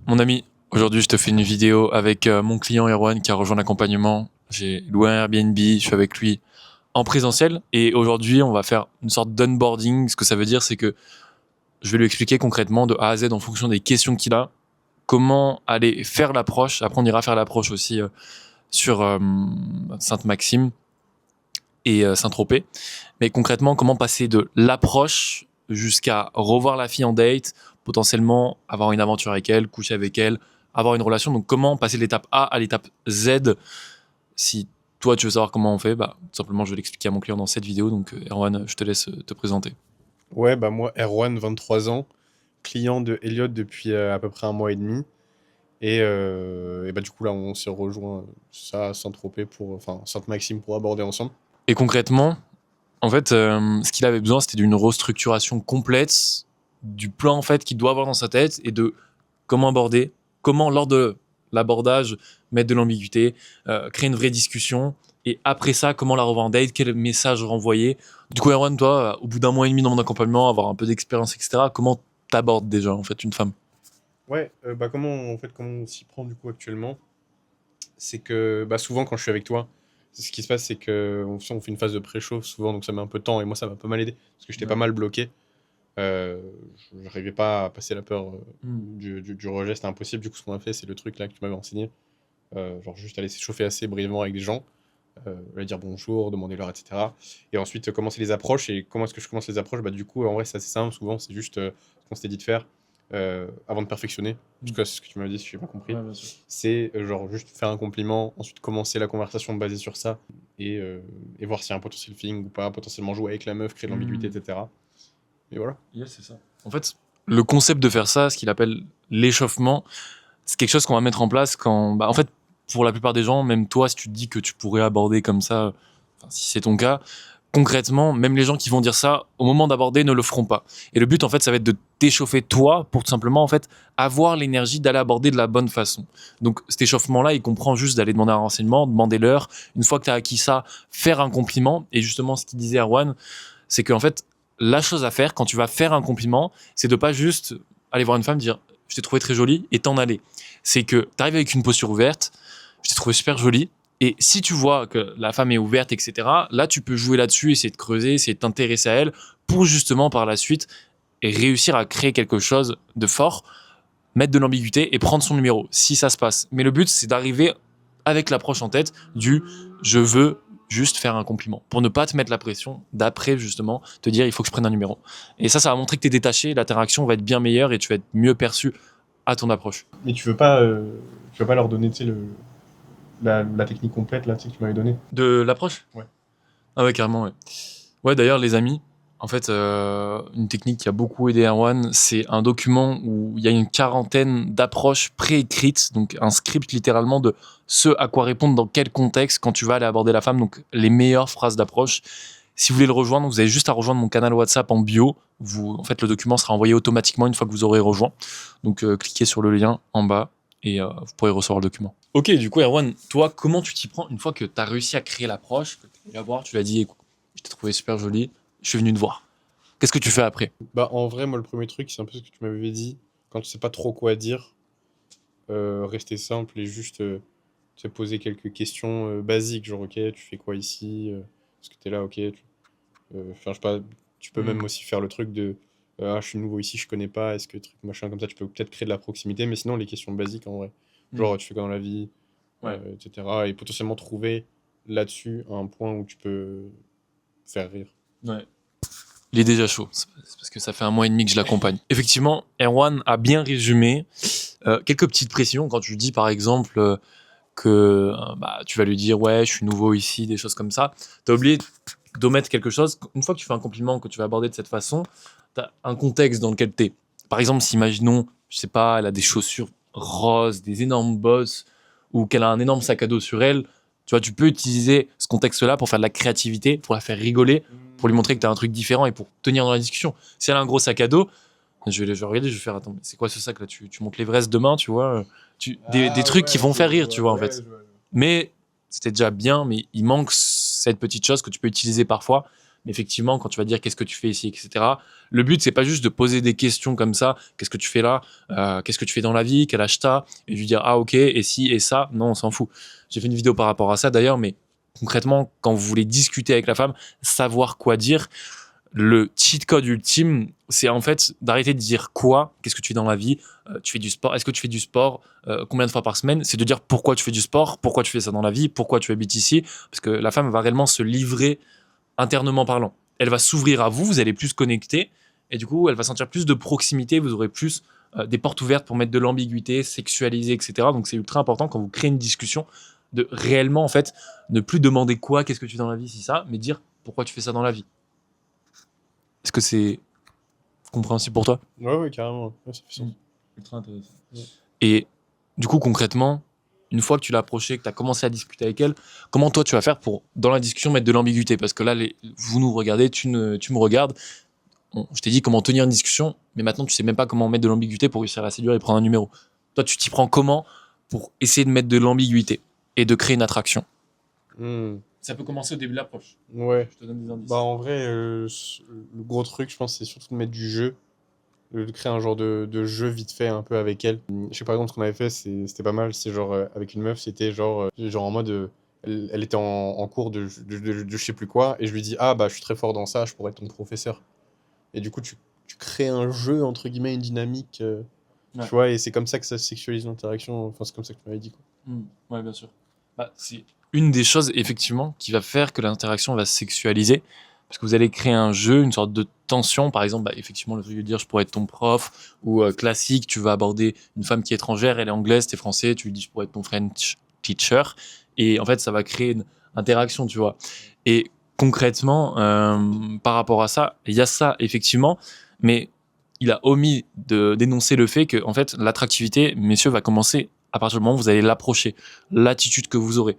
Mon ami, aujourd'hui je te fais une vidéo avec mon client Erwan qui a rejoint l'accompagnement. J'ai loué un Airbnb, je suis avec lui en présentiel et aujourd'hui on va faire une sorte d'onboarding. Ce que ça veut dire, c'est que je vais lui expliquer concrètement de A à Z en fonction des questions qu'il a, comment aller faire l'approche. Après on ira faire l'approche aussi sur Sainte-Maxime et Saint-Tropez. Mais concrètement, comment passer de l'approche jusqu'à revoir la fille en date, potentiellement avoir une aventure avec elle, coucher avec elle, avoir une relation. Donc comment passer de l'étape A à l'étape Z. Si toi tu veux savoir comment on fait, bah tout simplement je vais l'expliquer à mon client dans cette vidéo. Donc Erwan, je te laisse te présenter. Ouais, bah moi, Erwan, 23 ans, client de Elliott depuis à peu près un mois et demi. Et bah du coup là, on s'est rejoint ça à Saint-Tropez enfin Sainte-Maxime pour aborder ensemble. Et concrètement, en fait, ce qu'il avait besoin, c'était d'une restructuration complète du plan en fait qu'il doit avoir dans sa tête et de comment aborder, comment lors de l'abordage mettre de l'ambiguïté, créer une vraie discussion et après ça, comment la revoir en date, quel message renvoyer. Du coup, Erwan, toi, au bout d'un mois et demi dans mon accompagnement, avoir un peu d'expérience, etc., comment t'abordes déjà en fait une femme? Ouais, bah comment on s'y prend du coup actuellement? C'est que bah souvent quand je suis avec toi, ce qui se passe c'est que on fait une phase de préchauffe souvent, donc ça met un peu de temps et moi ça m'a pas mal aidé parce que j'étais pas mal bloqué. Euh, J'arrivais pas à passer la peur du rejet, c'était impossible. Du coup, ce qu'on a fait, c'est le truc là que tu m'avais enseigné. Genre juste aller s'échauffer assez brièvement avec des gens, leur dire bonjour, demander l'heure, etc. Et ensuite commencer les approches. Et comment est-ce que je commence les approches? Bah du coup, en vrai, c'est assez simple. Souvent, c'est juste ce qu'on s'était dit de faire avant de perfectionner. En tout cas, c'est ce que tu m'avais dit, si j'ai pas compris. Ouais, bien sûr. C'est genre juste faire un compliment, ensuite commencer la conversation basée sur ça et voir s'il y a un potentiel feeling ou pas, potentiellement jouer avec la meuf, créer de l'ambiguïté, etc. Et voilà. Yes, c'est ça. En fait, le concept de faire ça, ce qu'il appelle l'échauffement, c'est quelque chose qu'on va mettre en place quand, bah, en fait, pour la plupart des gens, même toi, si tu te dis que tu pourrais aborder comme ça, enfin, si c'est ton cas, concrètement, même les gens qui vont dire ça, au moment d'aborder, ne le feront pas. Et le but, en fait, ça va être de t'échauffer toi pour tout simplement, en fait, avoir l'énergie d'aller aborder de la bonne façon. Donc, cet échauffement-là, il comprend juste d'aller demander un renseignement, demander l'heure. Une fois que tu as acquis ça, faire un compliment. Et justement, ce qu'il disait Erwan, c'est qu'en fait, la chose à faire quand tu vas faire un compliment, c'est de pas juste aller voir une femme, dire je t'ai trouvé très jolie et t'en aller. C'est que tu arrives avec une posture ouverte, je t'ai trouvé super jolie. Et si tu vois que la femme est ouverte, etc., là, tu peux jouer là-dessus, essayer de creuser, essayer de t'intéresser à elle pour justement par la suite et réussir à créer quelque chose de fort, mettre de l'ambiguïté et prendre son numéro, si ça se passe. Mais le but, c'est d'arriver avec l'approche en tête du je veux juste faire un compliment pour ne pas te mettre la pression d'après justement te dire il faut que je prenne un numéro. Et ça va montrer que tu es détaché, l'interaction va être bien meilleure et tu vas être mieux perçu à ton approche. Mais tu veux pas leur donner, tu sais, la technique complète là, tu sais, que tu m'avais donnée. De l'approche? Ouais. Ah ouais, carrément, ouais. Ouais, d'ailleurs, les amis, en fait, une technique qui a beaucoup aidé Erwan, c'est un document où il y a une quarantaine d'approches préécrites, donc un script littéralement de ce à quoi répondre dans quel contexte quand tu vas aller aborder la femme, donc les meilleures phrases d'approche. Si vous voulez le rejoindre, vous avez juste à rejoindre mon canal WhatsApp en bio. En fait, le document sera envoyé automatiquement une fois que vous aurez rejoint. Donc, cliquez sur le lien en bas et vous pourrez recevoir le document. Ok, du coup, Erwan, toi, comment tu t'y prends une fois que tu as réussi à créer l'approche, que tu es venu la voir, tu l'as dit, écoute, je t'ai trouvé super jolie, je suis venu te voir. Qu'est-ce que tu fais après? Bah, en vrai, moi, le premier truc, c'est un peu ce que tu m'avais dit. Quand tu sais pas trop quoi dire, rester simple et juste te poser quelques questions basiques, genre, ok, tu fais quoi ici? Est-ce que t'es là? Ok. Enfin, je sais pas, tu peux même aussi faire le truc de ah, je suis nouveau ici, je connais pas, est-ce que truc machin comme ça, tu peux peut-être créer de la proximité, mais sinon, les questions basiques en vrai. Genre, tu fais quoi dans la vie? Ouais. Etc. Et potentiellement trouver là-dessus un point où tu peux faire rire. Ouais. Il est déjà chaud, c'est parce que ça fait un mois et demi que je l'accompagne. Effectivement, Erwan a bien résumé quelques petites pressions quand tu dis par exemple que bah, tu vas lui dire ouais je suis nouveau ici, des choses comme ça. T'as oublié d'omettre quelque chose. Une fois que tu fais un compliment que tu vas aborder de cette façon, t'as un contexte dans lequel t'es. Par exemple, si imaginons, je sais pas, elle a des chaussures roses, des énormes bosses, ou qu'elle a un énorme sac à dos sur elle, tu vois, tu peux utiliser ce contexte-là pour faire de la créativité, pour la faire rigoler, pour lui montrer que tu as un truc différent et pour tenir dans la discussion. Si elle a un gros sac à dos, je vais regarder, je vais faire attends, mais c'est quoi ce sac là? Tu montes l'Everest demain, tu vois? Des trucs qui vont faire rire, tu vois, en fait. Mais c'était déjà bien, mais il manque cette petite chose que tu peux utiliser parfois. Mais effectivement, quand tu vas dire qu'est-ce que tu fais ici, etc., le but, c'est pas juste de poser des questions comme ça. Qu'est-ce que tu fais là? Qu'est-ce que tu fais dans la vie? Quel âge t'as? Et lui dire, ah, ok, et si, et ça? Non, on s'en fout. J'ai fait une vidéo par rapport à ça d'ailleurs, mais concrètement, quand vous voulez discuter avec la femme, savoir quoi dire, le cheat code ultime, c'est en fait d'arrêter de dire quoi, qu'est-ce que tu fais dans la vie, tu fais du sport, est-ce que tu fais du sport, combien de fois par semaine, c'est de dire pourquoi tu fais du sport, pourquoi tu fais ça dans la vie, pourquoi tu habites ici, parce que la femme va réellement se livrer internement parlant. Elle va s'ouvrir à vous, vous allez plus connecter, et du coup, elle va sentir plus de proximité, vous aurez plus des portes ouvertes pour mettre de l'ambiguïté, sexualiser, etc. Donc c'est ultra important quand vous créez une discussion de réellement, en fait, ne plus demander quoi, qu'est-ce que tu fais dans la vie, si ça, mais dire pourquoi tu fais ça dans la vie. Est-ce que c'est compréhensible pour toi? Ouais, carrément. Ouais, ça fait sens. Ultra intéressant. Ouais. Et du coup, concrètement, une fois que tu l'as approchée, que tu as commencé à discuter avec elle, comment toi tu vas faire pour, dans la discussion, mettre de l'ambiguïté? Parce que là, vous nous regardez, tu me regardes. Je t'ai dit comment tenir une discussion, mais maintenant tu sais même pas comment mettre de l'ambiguïté pour réussir à la séduire et prendre un numéro. Toi, tu t'y prends comment pour essayer de mettre de l'ambiguïté et de créer une attraction? Hmm. Ça peut commencer au début de l'approche. Ouais. Je te donne des indices. Bah, en vrai, le gros truc, je pense, c'est surtout de mettre du jeu. De créer un genre de jeu vite fait un peu avec elle. Je sais par exemple ce qu'on avait fait, c'était pas mal. C'est genre avec une meuf, c'était genre en mode. Elle était en cours de je sais plus quoi, et je lui dis ah bah je suis très fort dans ça, je pourrais être ton professeur. Et du coup tu crées un jeu entre guillemets, une dynamique, Ouais. tu vois, et c'est comme ça que ça sexualise l'interaction. Enfin c'est comme ça que tu m'avais dit quoi. Ouais, bien sûr. Bah, c'est une des choses, effectivement, qui va faire que l'interaction va se sexualiser. Parce que vous allez créer un jeu, une sorte de tension. Par exemple, bah, effectivement, le truc de dire je pourrais être ton prof. Ou classique, tu vas aborder une femme qui est étrangère, elle est anglaise, t'es français, tu lui dis je pourrais être ton French teacher. Et en fait, ça va créer une interaction, tu vois. Et concrètement, par rapport à ça, il y a ça, effectivement. Mais il a omis de dénoncer le fait que, en fait, l'attractivité, messieurs, va commencer à partir du moment où vous allez l'approcher, l'attitude que vous aurez.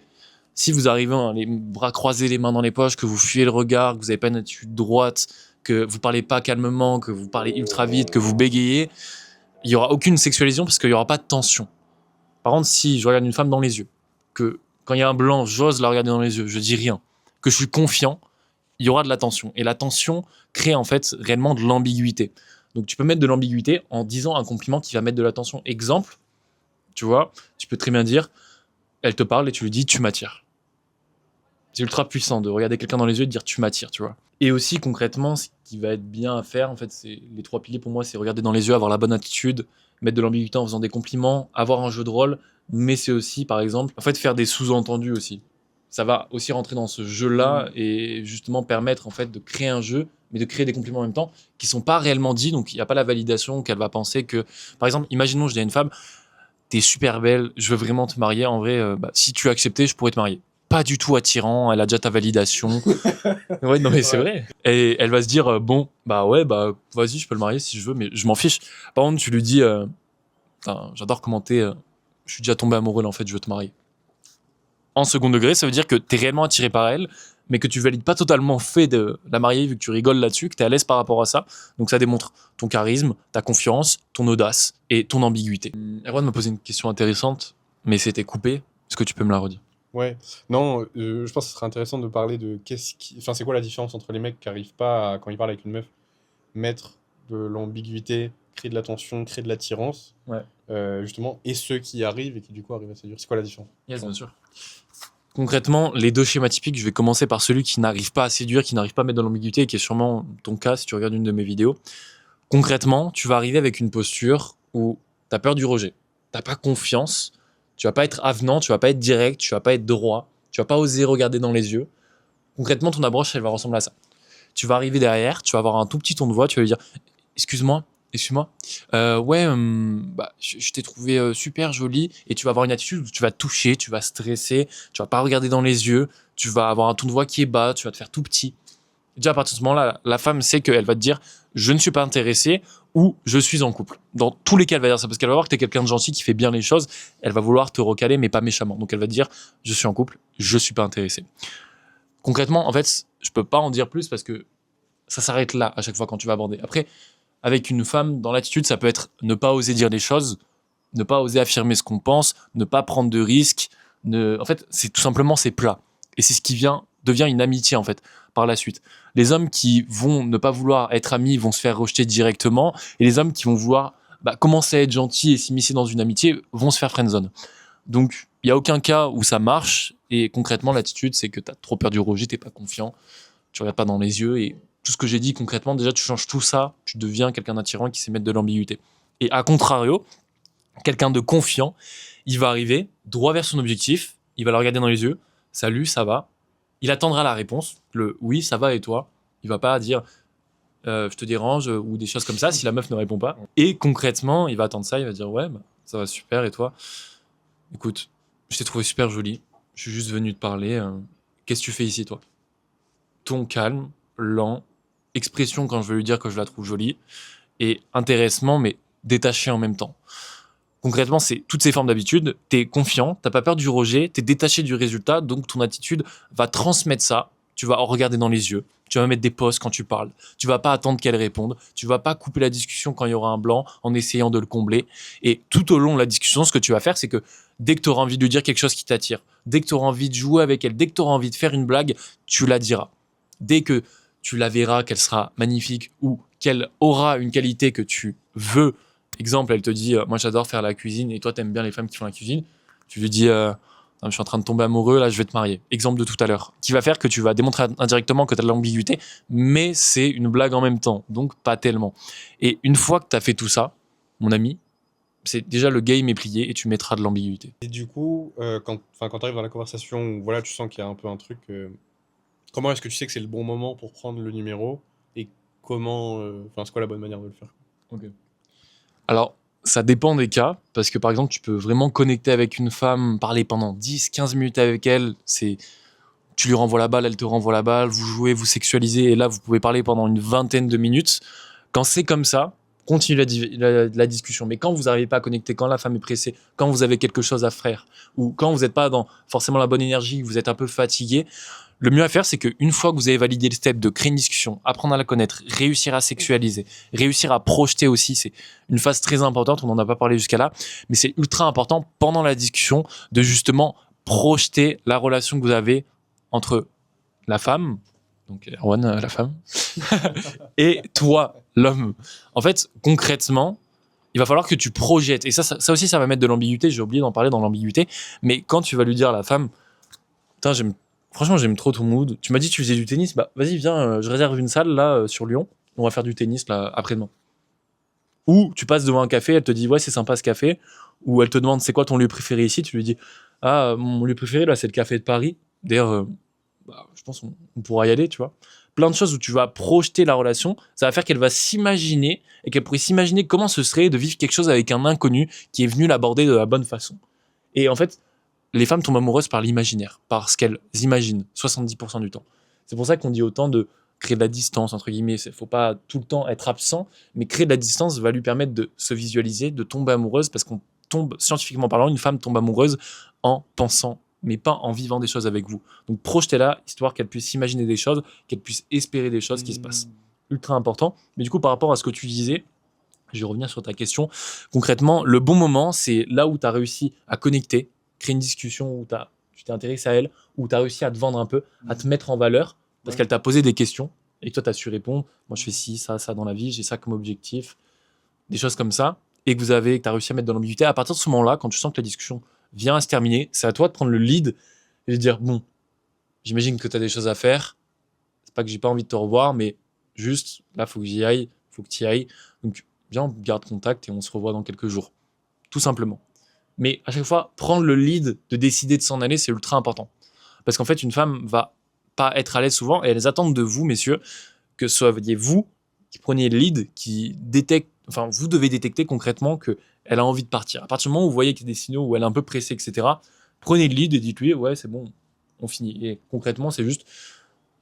Si vous arrivez les bras croisés, les mains dans les poches, que vous fuyez le regard, que vous n'avez pas une attitude droite, que vous parlez pas calmement, que vous parlez ultra vite, que vous bégayez, il y aura aucune sexualisation parce qu'il y aura pas de tension. Par contre, si je regarde une femme dans les yeux, que quand il y a un blanc, j'ose la regarder dans les yeux, je dis rien, que je suis confiant, il y aura de la tension. Et la tension crée en fait réellement de l'ambiguïté. Donc tu peux mettre de l'ambiguïté en disant un compliment qui va mettre de la tension. Exemple, tu vois, tu peux très bien dire, elle te parle et tu lui dis tu m'attires. C'est ultra puissant de regarder quelqu'un dans les yeux et de dire tu m'attires, tu vois. Et aussi concrètement, ce qui va être bien à faire, en fait, c'est les 3 piliers pour moi, c'est regarder dans les yeux, avoir la bonne attitude, mettre de l'ambiguïté en faisant des compliments, avoir un jeu de rôle, mais c'est aussi, par exemple, en fait, faire des sous-entendus aussi. Ça va aussi rentrer dans ce jeu-là et justement permettre en fait de créer un jeu, mais de créer des compliments en même temps qui sont pas réellement dits, donc il n'y a pas la validation qu'elle va penser que, par exemple, imaginons je dis à une femme, t'es super belle, je veux vraiment te marier. En vrai, si tu acceptais, je pourrais te marier. Pas du tout attirant, elle a déjà ta validation. Ouais, non mais c'est vrai. Et elle va se dire, bon, bah ouais, bah vas-y, je peux le marier si je veux, mais je m'en fiche. Par contre, tu lui dis, j'adore commenter, je suis déjà tombé amoureux là, en fait, je veux te marier. En second degré, ça veut dire que t'es réellement attiré par elle, mais que tu valides pas totalement le fait de la marier vu que tu rigoles là-dessus, que t'es à l'aise par rapport à ça. Donc ça démontre ton charisme, ta confiance, ton audace et ton ambiguïté. Erwan m'a posé une question intéressante, mais c'était coupé. Est-ce que tu peux me la redire? Ouais, non, je pense que ce serait intéressant de parler de enfin c'est quoi la différence entre les mecs qui arrivent pas à, quand ils parlent avec une meuf, mettre de l'ambiguïté, créer de la tension, créer de l'attirance, Ouais. justement, et ceux qui arrivent et qui du coup arrivent à séduire. C'est quoi la différence? Yes, bien sûr. Concrètement, les 2 schémas typiques, je vais commencer par celui qui n'arrive pas à séduire, qui n'arrive pas à mettre de l'ambiguïté, et qui est sûrement ton cas si tu regardes une de mes vidéos. Concrètement, tu vas arriver avec une posture où tu as peur du rejet, tu n'as pas confiance, tu vas pas être avenant, tu vas pas être direct, tu vas pas être droit, tu vas pas oser regarder dans les yeux. Concrètement, ton approche, elle va ressembler à ça. Tu vas arriver derrière, tu vas avoir un tout petit ton de voix, tu vas lui dire excuse-moi, excuse-moi, ouais, je t'ai trouvé super jolie, et tu vas avoir une attitude où tu vas toucher, tu vas stresser, tu vas pas regarder dans les yeux, tu vas avoir un ton de voix qui est bas, tu vas te faire tout petit. Déjà, à partir de ce moment-là, la femme sait qu'elle va te dire je ne suis pas intéressé ou je suis en couple. Dans tous les cas, elle va dire ça parce qu'elle va voir que tu es quelqu'un de gentil qui fait bien les choses. Elle va vouloir te recaler, mais pas méchamment. Donc, elle va te dire je suis en couple, je suis pas intéressé. Concrètement, en fait, je peux pas en dire plus parce que ça s'arrête là à chaque fois quand tu vas aborder. Après, avec une femme, dans l'attitude, ça peut être ne pas oser dire les choses, ne pas oser affirmer ce qu'on pense, ne pas prendre de risques. En fait, c'est tout simplement c'est plat. Et c'est ce qui vient devient une amitié en fait par la suite. Les hommes qui vont ne pas vouloir être amis vont se faire rejeter directement, et les hommes qui vont vouloir commencer à être gentils et s'immiscer dans une amitié vont se faire friendzone. Donc il y a aucun cas où ça marche, et concrètement l'attitude c'est que tu as trop peur du rejet, t'es pas confiant, tu regardes pas dans les yeux, et tout ce que j'ai dit concrètement, déjà tu changes tout ça, tu deviens quelqu'un d'attirant qui sait mettre de l'ambiguïté. Et à contrario, quelqu'un de confiant, il va arriver droit vers son objectif, il va le regarder dans les yeux, salut, ça va. Il attendra la réponse, le oui, ça va et toi. Il va pas dire je te dérange ou des choses comme ça si la meuf ne répond pas. Et concrètement, il va attendre ça, il va dire ouais, ça va super et toi. Écoute, je t'ai trouvé super jolie, je suis juste venu te parler. Qu'est-ce que tu fais ici toi? Ton calme, lent, expression quand je veux lui dire que je la trouve jolie, et intéressement mais détaché en même temps. Concrètement, c'est toutes ces formes d'habitude. T'es confiant, t'as pas peur du rejet, t'es détaché du résultat, donc ton attitude va transmettre ça. Tu vas en regarder dans les yeux, tu vas mettre des pauses quand tu parles, tu vas pas attendre qu'elle réponde, tu vas pas couper la discussion quand il y aura un blanc en essayant de le combler. Et tout au long de la discussion, ce que tu vas faire, c'est que dès que tu auras envie de lui dire quelque chose qui t'attire, dès que tu auras envie de jouer avec elle, dès que tu auras envie de faire une blague, tu la diras. Dès que tu la verras qu'elle sera magnifique ou qu'elle aura une qualité que tu veux. Exemple, elle te dit moi j'adore faire la cuisine et toi t'aimes bien les femmes qui font la cuisine. Tu lui dis je suis en train de tomber amoureux, là je vais te marier. Exemple de tout à l'heure. Qui va faire que tu vas démontrer indirectement que tu as de l'ambiguïté, mais c'est une blague en même temps, donc pas tellement. Et une fois que tu as fait tout ça, mon ami, c'est déjà le game est plié et tu mettras de l'ambiguïté. Et du coup, quand tu arrives dans la conversation où voilà, tu sens qu'il y a un peu un truc, comment est-ce que tu sais que c'est le bon moment pour prendre le numéro et comment, c'est quoi la bonne manière de le faire? Ok. Alors, ça dépend des cas, parce que par exemple, tu peux vraiment connecter avec une femme, parler pendant 10-15 minutes avec elle, tu lui renvoies la balle, elle te renvoie la balle, vous jouez, vous sexualisez, et là, vous pouvez parler pendant une vingtaine de minutes. Quand c'est comme ça, continue la discussion. Mais quand vous n'arrivez pas à connecter, quand la femme est pressée, quand vous avez quelque chose à faire, ou quand vous n'êtes pas dans forcément la bonne énergie, vous êtes un peu fatigué, le mieux à faire, c'est qu'une fois que vous avez validé le step de créer une discussion, apprendre à la connaître, réussir à sexualiser, réussir à projeter aussi, c'est une phase très importante, on n'en a pas parlé jusqu'à là, mais c'est ultra important pendant la discussion de justement projeter la relation que vous avez entre la femme, donc Erwan, la femme, et toi, l'homme. En fait, concrètement, il va falloir que tu projettes, et ça aussi, ça va mettre de l'ambiguïté, j'ai oublié d'en parler dans l'ambiguïté, mais quand tu vas lui dire à la femme, putain, franchement, j'aime trop ton mood. Tu m'as dit que tu faisais du tennis. Bah, vas-y, viens, je réserve une salle là sur Lyon. On va faire du tennis là après-demain. Ou tu passes devant un café, elle te dit ouais, c'est sympa ce café. Ou elle te demande c'est quoi ton lieu préféré ici. Tu lui dis ah, mon lieu préféré là, c'est le café de Paris. D'ailleurs, je pense qu'on pourra y aller, tu vois. Plein de choses où tu vas projeter la relation. Ça va faire qu'elle va s'imaginer et qu'elle pourrait s'imaginer comment ce serait de vivre quelque chose avec un inconnu qui est venu l'aborder de la bonne façon. Et en fait, les femmes tombent amoureuses par l'imaginaire, par ce qu'elles imaginent, 70% du temps. C'est pour ça qu'on dit autant de créer de la distance, entre guillemets. Il ne faut pas tout le temps être absent, mais créer de la distance va lui permettre de se visualiser, de tomber amoureuse, parce qu'on tombe, scientifiquement parlant, une femme tombe amoureuse en pensant, mais pas en vivant des choses avec vous. Donc projetez-la, histoire qu'elle puisse imaginer des choses, qu'elle puisse espérer des choses qui se passent. Ultra important. Mais du coup, par rapport à ce que tu disais, je vais revenir sur ta question. Concrètement, le bon moment, c'est là où tu as réussi à connecter, créer une discussion où tu t'es intéressé à elle, où tu as réussi à te vendre un peu, à te mettre en valeur, parce qu'elle t'a posé des questions, et que toi, tu as su répondre. Moi, je fais ci, ça dans la vie, j'ai ça comme objectif, des choses comme ça, et que tu as réussi à mettre dans l'ambiguïté. À partir de ce moment-là, quand tu sens que la discussion vient à se terminer, c'est à toi de prendre le lead et de dire, bon, j'imagine que tu as des choses à faire, c'est pas que j'ai pas envie de te revoir, mais juste, là, faut que j'y aille, faut que tu y ailles. Donc, viens, on garde contact et on se revoit dans quelques jours. Tout simplement. Mais à chaque fois, prendre le lead de décider de s'en aller, c'est ultra important. Parce qu'en fait, une femme va pas être à l'aise souvent et elles attendent de vous, messieurs, que ce soyez vous qui preniez le lead, vous devez détecter concrètement qu'elle a envie de partir. À partir du moment où vous voyez qu'il y a des signaux où elle est un peu pressée, etc., prenez le lead et dites-lui, ouais, c'est bon, on finit. Et concrètement, c'est juste,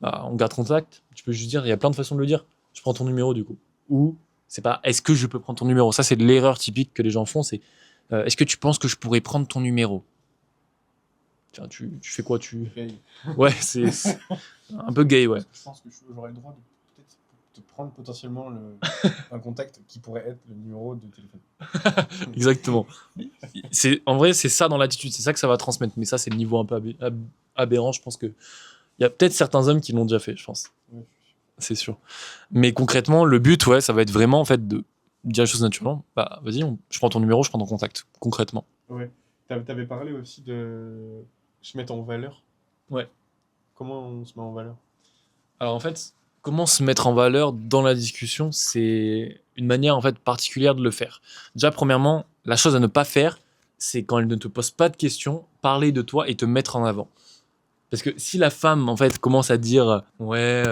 on garde contact. Tu peux juste dire, il y a plein de façons de le dire. Je prends ton numéro du coup. Ou, c'est pas, est-ce que je peux prendre ton numéro? Ça, c'est l'erreur typique que les gens font, c'est, est-ce que tu penses que je pourrais prendre ton numéro? Tiens, tu fais quoi Gay. Ouais, c'est un peu gay, ouais. Je pense que j'aurais le droit de peut-être te prendre potentiellement un contact qui pourrait être le numéro de téléphone. Exactement. En vrai, c'est ça dans l'attitude, c'est ça que ça va transmettre. Mais ça, c'est le niveau un peu aberrant. Je pense que Il y a peut-être certains hommes qui l'ont déjà fait, je pense. Ouais. C'est sûr. Mais concrètement, le but, ouais, ça va être vraiment en fait de dire les choses naturellement. Bah, vas-y, je prends ton numéro, je prends ton contact. Concrètement. Ouais. T'avais parlé aussi de se mettre en valeur. Ouais. Comment on se met en valeur? Alors en fait, comment se mettre en valeur dans la discussion, c'est une manière en fait particulière de le faire. Déjà, premièrement, la chose à ne pas faire, c'est quand elle ne te pose pas de questions, parler de toi et te mettre en avant. Parce que si la femme en fait commence à dire ouais,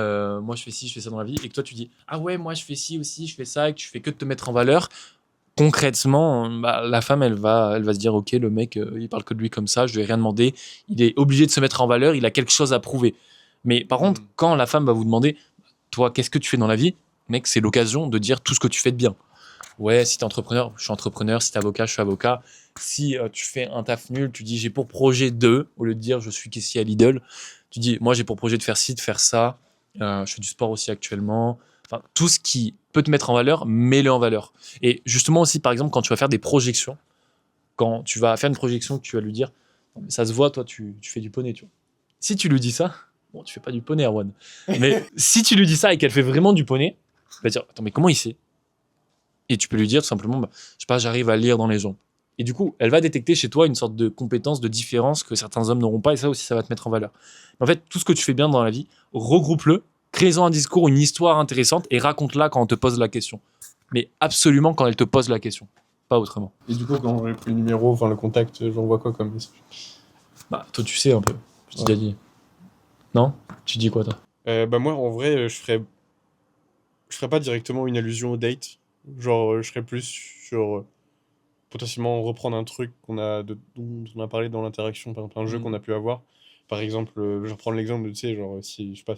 moi je fais ci, je fais ça dans la vie, et que toi tu dis ah ouais, moi je fais ci aussi, je fais ça, et que tu fais que de te mettre en valeur, concrètement, bah, la femme elle va se dire ok, le mec il parle que de lui comme ça, je lui ai rien demandé, il est obligé de se mettre en valeur, il a quelque chose à prouver. Mais par contre, quand la femme va vous demander toi, qu'est-ce que tu fais dans la vie, mec, c'est l'occasion de dire tout ce que tu fais de bien. Ouais, si t'es entrepreneur, je suis entrepreneur. Si t'es avocat, je suis avocat. Si tu fais un taf nul, tu dis j'ai pour projet de, au lieu de dire je suis caissier à Lidl, tu dis moi j'ai pour projet de faire ci, de faire ça. Je fais du sport aussi actuellement. Enfin, tout ce qui peut te mettre en valeur, mets-le en valeur. Et justement aussi, par exemple, quand tu vas faire des projections, quand tu vas faire une projection, que tu vas lui dire non, mais ça se voit, toi, tu fais du poney, tu vois. Si tu lui dis ça, bon, tu fais pas du poney, Erwan. Mais si tu lui dis ça et qu'elle fait vraiment du poney, tu vas dire attends, mais comment il sait? Et tu peux lui dire tout simplement, bah, je sais pas, j'arrive à lire dans les gens. Et du coup, elle va détecter chez toi une sorte de compétence, de différence que certains hommes n'auront pas, et ça aussi, ça va te mettre en valeur. En fait, tout ce que tu fais bien dans la vie, regroupe-le, crée-en un discours, une histoire intéressante, et raconte-la quand on te pose la question. Mais absolument quand elle te pose la question, pas autrement. Et du coup, quand j'ai pris le numéro, enfin le contact, j'envoie quoi comme message? Bah, toi, tu sais un peu. Je t'ai déjà dit. Non? Tu dis quoi, toi? Bah moi, en vrai, je ferais pas directement une allusion au date. Genre, je serais plus sur potentiellement reprendre un truc dont on a parlé dans l'interaction, par exemple un jeu qu'on a pu avoir. Par exemple, je vais reprendre l'exemple de, tu sais, genre, si, je sais pas,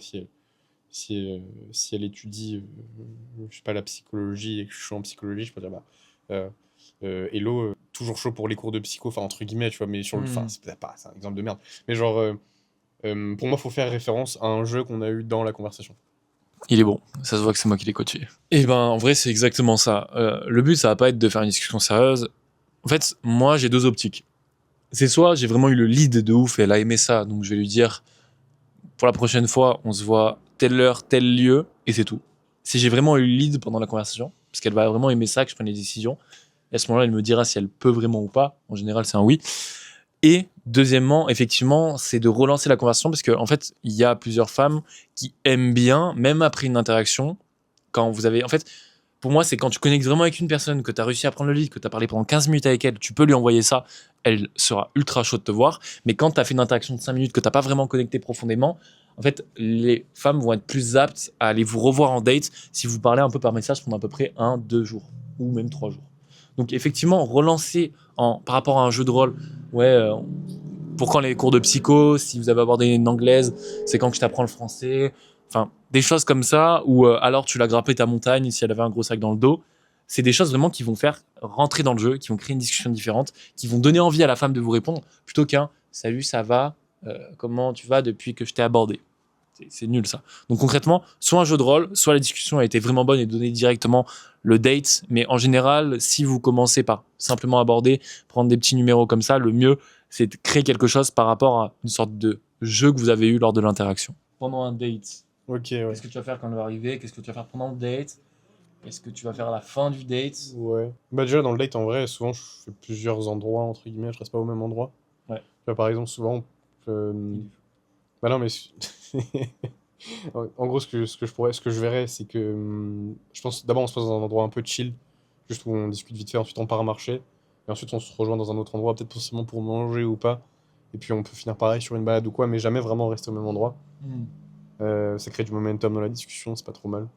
si elle étudie, je sais pas, la psychologie et que je suis en psychologie, je peux dire, bah, hello, toujours chaud pour les cours de psycho, enfin, entre guillemets, tu vois, mais sur le, enfin, c'est un exemple de merde. Mais genre, pour moi, faut faire référence à un jeu qu'on a eu dans la conversation. Il est bon, ça se voit que c'est moi qui l'ai coaché. Et ben, en vrai, c'est exactement ça. Le but, ça va pas être de faire une discussion sérieuse. En fait, moi, j'ai deux optiques. C'est soit j'ai vraiment eu le lead de ouf et elle a aimé ça, donc je vais lui dire pour la prochaine fois, on se voit telle heure, tel lieu, et c'est tout. Si j'ai vraiment eu le lead pendant la conversation, parce qu'elle va vraiment aimer ça, que je prenne les décisions, et à ce moment-là, elle me dira si elle peut vraiment ou pas. En général, c'est un oui. Et deuxièmement, effectivement, c'est de relancer la conversation, parce qu'en fait, il y a plusieurs femmes qui aiment bien, même après une interaction, quand vous avez... En fait, pour moi, c'est quand tu connectes vraiment avec une personne, que tu as réussi à prendre le lead, que tu as parlé pendant 15 minutes avec elle, tu peux lui envoyer ça, elle sera ultra chaude de te voir. Mais quand tu as fait une interaction de 5 minutes, que tu n'as pas vraiment connecté profondément, en fait, les femmes vont être plus aptes à aller vous revoir en date si vous parlez un peu par message pendant à peu près 1-2 jours, ou même 3 jours. Donc effectivement, relancer par rapport à un jeu de rôle, ouais, pour quand les cours de psycho, si vous avez abordé une anglaise, c'est quand que je t'apprends le français. Enfin, des choses comme ça, ou alors tu l'as grimpé ta montagne si elle avait un gros sac dans le dos. C'est des choses vraiment qui vont faire rentrer dans le jeu, qui vont créer une discussion différente, qui vont donner envie à la femme de vous répondre, plutôt qu'un « Salut, ça va comment tu vas depuis que je t'ai abordé ?» C'est nul ça. Donc concrètement, soit un jeu de rôle, soit la discussion a été vraiment bonne et donner directement le date. Mais en général, si vous commencez par simplement aborder, prendre des petits numéros comme ça, le mieux, c'est de créer quelque chose par rapport à une sorte de jeu que vous avez eu lors de l'interaction. Pendant un date, Ok, ouais. qu'est-ce que tu vas faire quand elle va arriver? Qu'est-ce que tu vas faire pendant le date? Qu'est-ce que tu vas faire à la fin du date? Ouais. Bah déjà, dans le date, en vrai, souvent, je fais plusieurs endroits, entre guillemets, je reste pas au même endroit. Ouais. Tu vois, par exemple, souvent, bah non, mais... En gros, ce que je verrais, c'est que je pense d'abord on se pose dans un endroit un peu chill, juste où on discute vite fait, ensuite on part marcher, et ensuite on se rejoint dans un autre endroit, peut-être possiblement pour manger ou pas, et puis on peut finir pareil sur une balade ou quoi, mais jamais vraiment rester au même endroit. Ça crée du momentum dans la discussion, c'est pas trop mal.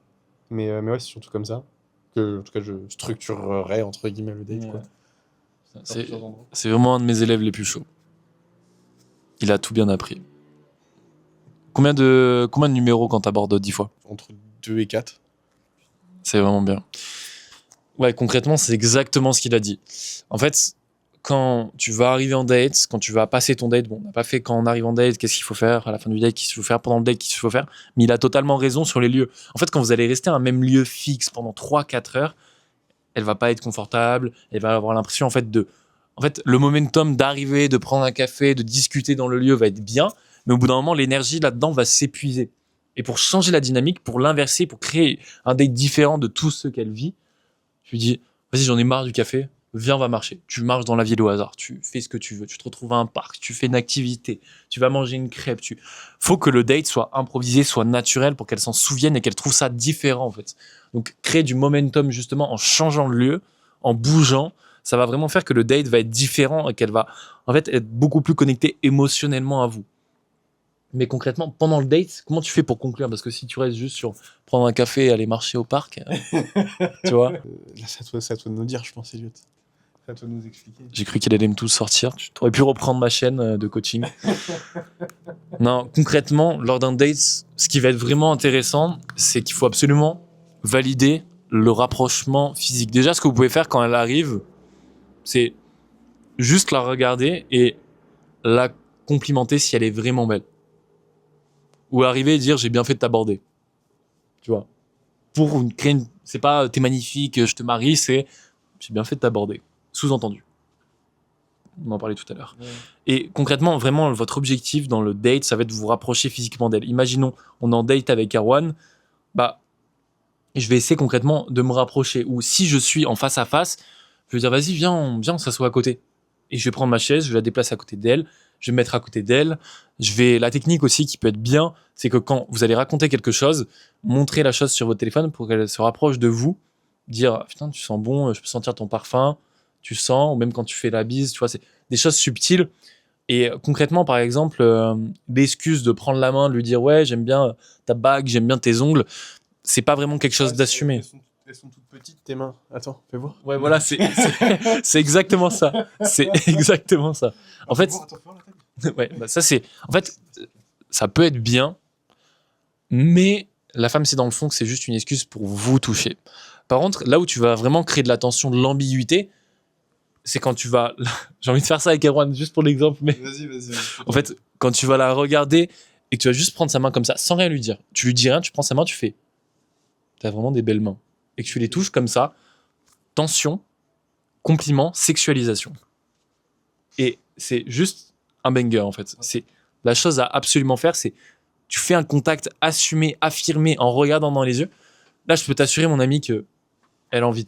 Mais ouais, c'est surtout comme ça que, en tout cas, je structurerais entre guillemets le date, quoi. C'est vraiment un de mes élèves les plus chauds. Il a tout bien appris. Combien de numéros quand t'abordes 10 fois? Entre 2 et 4. C'est vraiment bien. Ouais, concrètement, c'est exactement ce qu'il a dit. En fait, quand tu vas arriver en date, quand tu vas passer ton date, bon, on n'a pas fait quand on arrive en date, qu'est-ce qu'il faut faire, à la fin du date, qu'est-ce qu'il faut faire, pendant le date, qu'est-ce qu'il faut faire, mais il a totalement raison sur les lieux. En fait, quand vous allez rester à un même lieu fixe pendant 3-4 heures, elle va pas être confortable, elle va avoir l'impression, en fait, le momentum d'arriver, de prendre un café, de discuter dans le lieu va être bien, mais au bout d'un moment, l'énergie là-dedans va s'épuiser. Et pour changer la dynamique, pour l'inverser, pour créer un date différent de tout ce qu'elle vit, je lui dis, vas-y, j'en ai marre du café, viens, on va marcher. Tu marches dans la ville au hasard, tu fais ce que tu veux, tu te retrouves à un parc, tu fais une activité, tu vas manger une crêpe. Faut que le date soit improvisé, soit naturel pour qu'elle s'en souvienne et qu'elle trouve ça différent, en fait. Donc, créer du momentum, justement, en changeant de lieu, en bougeant, ça va vraiment faire que le date va être différent et qu'elle va, en fait, être beaucoup plus connectée émotionnellement à vous. Mais concrètement, pendant le date, comment tu fais pour conclure? Parce que si tu restes juste sur prendre un café et aller marcher au parc, tu vois. Là, c'est à toi de nous dire, je pense, Elliot. C'est à toi de nous expliquer. J'ai cru qu'il allait me tout sortir. Tu aurais pu reprendre ma chaîne de coaching. Non, concrètement, lors d'un date, ce qui va être vraiment intéressant, c'est qu'il faut absolument valider le rapprochement physique. Déjà, ce que vous pouvez faire quand elle arrive, c'est juste la regarder et la complimenter si elle est vraiment belle. Ou arriver et dire j'ai bien fait de t'aborder. Tu vois. Pour créer une... C'est pas t'es magnifique, je te marie, c'est j'ai bien fait de t'aborder. Sous-entendu. On en parlait tout à l'heure. Ouais. Et concrètement, vraiment, votre objectif dans le date, ça va être de vous rapprocher physiquement d'elle. Imaginons, on est en date avec Erwan, bah, je vais essayer concrètement de me rapprocher. Ou si je suis en face à face, je vais dire vas-y, viens, on s'assoit à côté. Et je vais prendre ma chaise, je vais la déplacer à côté d'elle, je vais me mettre à côté d'elle. La technique aussi qui peut être bien, c'est que quand vous allez raconter quelque chose, montrez la chose sur votre téléphone pour qu'elle se rapproche de vous, dire putain, tu sens bon, je peux sentir ton parfum, tu sens, ou même quand tu fais la bise, tu vois, c'est des choses subtiles. Et concrètement, par exemple, l'excuse de prendre la main, de lui dire ouais, j'aime bien ta bague, j'aime bien tes ongles, c'est pas vraiment quelque chose d'assumé. Elles sont toutes petites, tes mains. Attends, fais voir. Ouais, voilà, c'est exactement ça. C'est exactement ça. En fait, ouais, bah ça c'est. En fait, ça peut être bien, mais la femme, c'est dans le fond que c'est juste une excuse pour vous toucher. Par contre, là où tu vas vraiment créer de la tension, de l'ambiguïté, c'est quand tu vas. J'ai envie de faire ça avec Erwan, juste pour l'exemple, mais Vas-y. en fait, quand tu vas la regarder et que tu vas juste prendre sa main comme ça, sans rien lui dire, tu lui dis rien, tu prends sa main, tu fais. T'as vraiment des belles mains. Et que tu les touches comme ça, tension, compliment, sexualisation. Et c'est juste un banger en fait. C'est la chose à absolument faire, c'est tu fais un contact assumé, affirmé en regardant dans les yeux. Là, je peux t'assurer mon ami que elle a envie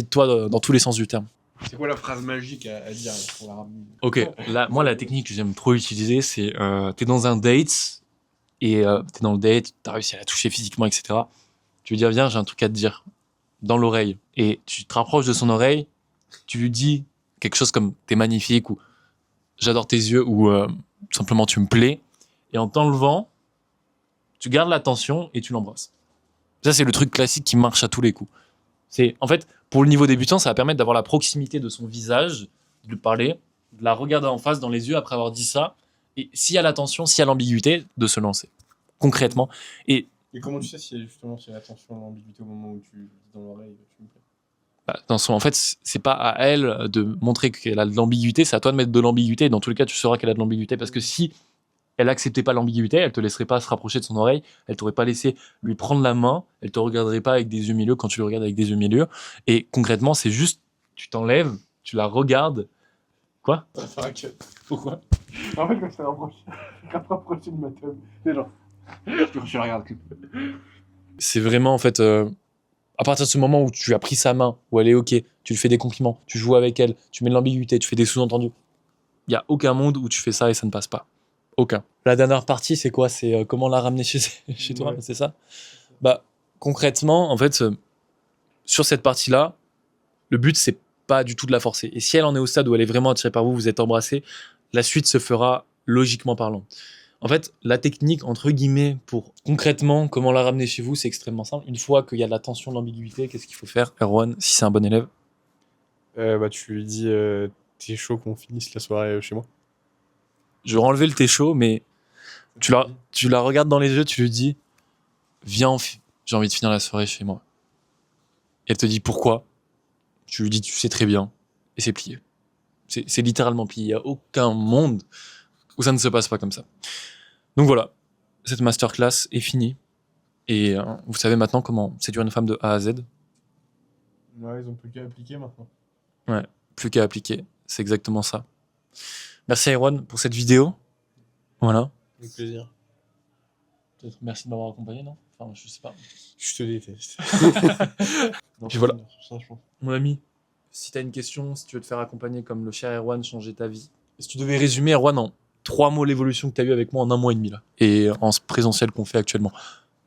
de toi dans tous les sens du terme. C'est quoi la phrase magique à dire pour la ramener? Ok, là, moi la technique que j'aime trop utiliser, c'est t'es dans un date et t'es dans le date, t'as réussi à la toucher physiquement, etc. Tu lui dis viens, j'ai un truc à te dire dans l'oreille et tu te rapproches de son oreille, tu lui dis quelque chose comme t'es magnifique ou j'adore tes yeux ou tout simplement tu me plais et en t'enlevant, tu gardes l'attention et tu l'embrasses. Ça c'est le truc classique qui marche à tous les coups. C'est en fait pour le niveau débutant, ça va permettre d'avoir la proximité de son visage, de lui parler, de la regarder en face dans les yeux après avoir dit ça et s'il y a l'attention, s'il y a l'ambiguïté, de se lancer concrètement. Et Et comment tu sais si justement si l'attention, l'ambiguïté au moment où tu dis dans l'oreille, tu me plais? bah, en fait, c'est pas à elle de montrer qu'elle a de l'ambiguïté, c'est à toi de mettre de l'ambiguïté. Dans tous les cas, tu sauras qu'elle a de l'ambiguïté parce que si elle acceptait pas l'ambiguïté, elle te laisserait pas se rapprocher de son oreille, elle t'aurait pas laissé lui prendre la main, elle te regarderait pas avec des yeux milieux quand tu le regardes avec des yeux milieux. Et concrètement, c'est juste, tu t'enlèves, tu la regardes. Quoi? Pourquoi? En fait, quand je t'ai rapproché de ma table, c'est genre. Je regarde que. C'est vraiment en fait à partir de ce moment où tu as pris sa main, où elle est ok, tu lui fais des compliments, tu joues avec elle, tu mets de l'ambiguïté, tu fais des sous-entendus. Il y a aucun monde où tu fais ça et ça ne passe pas. Aucun. La dernière partie, c'est quoi? C'est comment la ramener chez toi, Ouais. c'est ça? Bah concrètement, en fait, sur cette partie-là, le but c'est pas du tout de la forcer. Et si elle en est au stade où elle est vraiment attirée par vous, vous êtes embrassés, la suite se fera logiquement parlant. En fait, la technique, entre guillemets, pour concrètement comment la ramener chez vous, c'est extrêmement simple. Une fois qu'il y a de la tension, de l'ambiguïté, qu'est-ce qu'il faut faire, Erwan, si c'est un bon élève? Bah, tu lui dis, t'es chaud qu'on finisse la soirée chez moi. Je vais enlever le thé chaud, mais tu la regardes dans les yeux, tu lui dis viens, j'ai envie de finir la soirée chez moi. Et elle te dit pourquoi? Tu lui dis tu sais très bien. Et c'est plié. C'est littéralement plié. Il n'y a aucun monde où ça ne se passe pas comme ça. Donc voilà, cette masterclass est finie. Et vous savez maintenant comment séduire une femme de A à Z. Ouais, ils ont plus qu'à appliquer maintenant. Ouais, plus qu'à appliquer. C'est exactement ça. Merci Iron pour cette vidéo. Voilà. Avec plaisir. Peut-être merci de m'avoir accompagné, non? Enfin, je sais pas. Je te déteste. Non, Puis voilà. ça, je pense. Mon ami, si t'as une question, si tu veux te faire accompagner comme le cher Erwan, changer ta vie. Si tu devais résumer, Erwan, en 3 mots l'évolution que t'as eu avec moi en 1 mois et demi, là. Et en ce présentiel qu'on fait actuellement.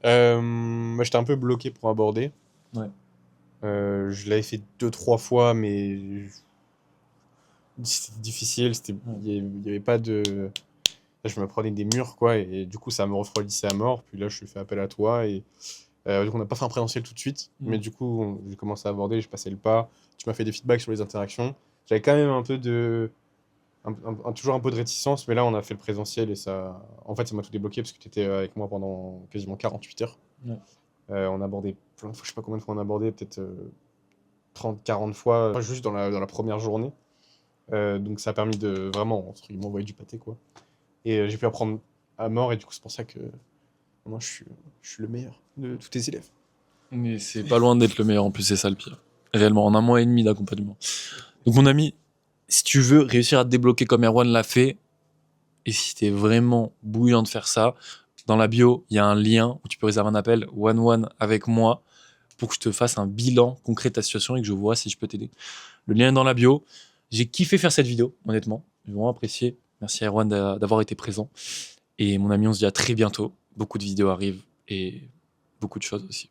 Moi, j'étais un peu bloqué pour aborder. Ouais. Je l'avais fait 2-3 fois, mais c'était difficile. Il y avait pas de. Là, je me prenais des murs, quoi, et du coup, ça me refroidissait à mort. Puis là, je fais appel à toi, et donc on n'a pas fait un présentiel tout de suite, mais du coup, j'ai commencé à aborder, j'ai passé le pas. Tu m'as fait des feedbacks sur les interactions. J'avais quand même un peu de. Toujours un peu de réticence, mais là, on a fait le présentiel, et ça. En fait, ça m'a tout débloqué parce que tu étais avec moi pendant quasiment 48 heures. Ouais. On a abordé plein de fois, je sais pas combien de fois on a abordé, peut-être 30, 40 fois, juste dans la première journée. Donc ça a permis de vraiment, entre guillemets, envoyer du pâté, quoi. Et j'ai pu apprendre à mort, et du coup, c'est pour ça que moi, je suis le meilleur de tous tes élèves. Mais c'est pas loin d'être le meilleur, en plus, c'est ça le pire. Réellement, en 1 mois et demi d'accompagnement. Donc, mon ami, si tu veux réussir à te débloquer comme Erwan l'a fait, et si t'es vraiment bouillant de faire ça, dans la bio, il y a un lien où tu peux réserver un appel one-one avec moi pour que je te fasse un bilan concret de ta situation et que je vois si je peux t'aider. Le lien est dans la bio. J'ai kiffé faire cette vidéo, honnêtement. J'ai vraiment apprécié. Merci Erwan d'avoir été présent. Et mon ami, on se dit à très bientôt. Beaucoup de vidéos arrivent et beaucoup de choses aussi.